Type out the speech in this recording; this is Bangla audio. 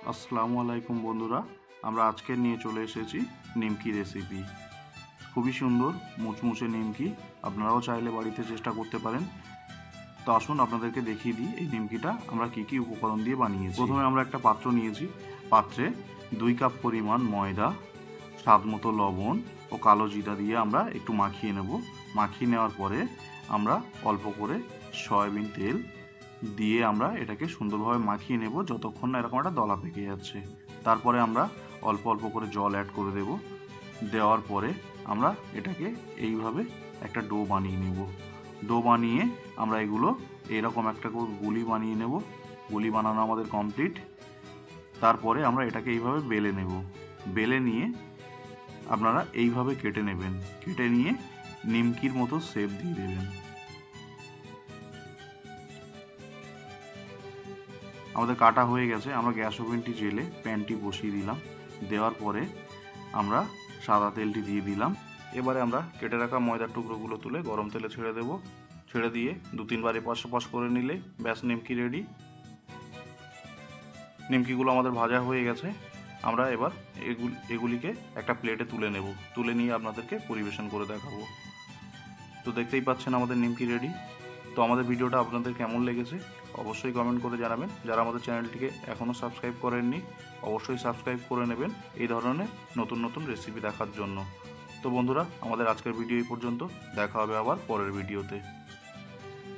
আসসালামু আলাইকুম বন্ধুরা, আমরা আজকে নিয়ে চলে এসেছি নিমকি রেসিপি। খুবই সুন্দর মুচমুচে নিমকি, আপনারাও চাইলে বাড়িতে চেষ্টা করতে পারেন। তো আসুন আপনাদেরকে দেখিয়ে দিই এই নিমকিটা আমরা কি কি উপকরণ দিয়ে বানিয়েছি। প্রথমে আমরা একটা পাত্র নিয়েছি, পাত্রে 2 কাপ পরিমাণ ময়দা, স্বাদ মতো লবণ ও কালো জিরা দিয়ে আমরা একটু মাখিয়ে নেব। মাখিয়ে নেওয়ার পরে আমরা অল্প করে সয়াবিন তেল দিয়ে আমরা এটাকে সুন্দরভাবে মাখিয়ে নেব যতক্ষণ না এরকম একটা দলা পেকে যাচ্ছে। তারপরে আমরা অল্প অল্প করে জল অ্যাড করে দেব। দেওয়ার পরে আমরা এটাকে এইভাবে একটা ডো বানিয়ে নেব। ডো বানিয়ে আমরা এগুলো এরকম একটা গুলি বানিয়ে নেব। গুলি বানানো আমাদের কমপ্লিট। তারপরে আমরা এটাকে এইভাবে বেলে নেব। বেলে নিয়ে আপনারা এইভাবে কেটে নেবেন। কেটে নিয়ে নিমকির মতো শেপ দিয়ে দেবেন। আমাদের কাটা হয়ে গেছে। আমরা গ্যাস ওভেনটি জেলে প্যানটি বসিয়ে দিলাম। দেওয়ার পরে আমরা সাদা তেলটি দিয়ে দিলাম। এবারে আমরা কেটে রাখা ময়দার টুকরোগুলো তুলে গরম তেলে ছেড়ে দেব। ছেড়ে দিয়ে 2-3 বার এপাশ ওপাশ করে নিলে ব্যাস নিমকি রেডি। নিমকিগুলো আমাদের ভাজা হয়ে গেছে। আমরা এবার এগুলিকে একটা প্লেটে তুলে নেব। তুলে নিয়ে আপনাদেরকে পরিবেশন করে দেখাবো। তো দেখতেই পাচ্ছেন আমাদের নিমকি রেডি। তো আমাদের ভিডিওটা আপনাদের কেমন লেগেছে অবশ্যই কমেন্ট করে জানাবেন। যারা আমাদের চ্যানেলটিকে এখনও সাবস্ক্রাইব করেননি অবশ্যই সাবস্ক্রাইব করে নেবেন এই ধরনের নতুন নতুন রেসিপি দেখার জন্য। তো বন্ধুরা, আমাদের আজকের ভিডিও এই পর্যন্ত। দেখা হবে আবার পরের ভিডিওতে।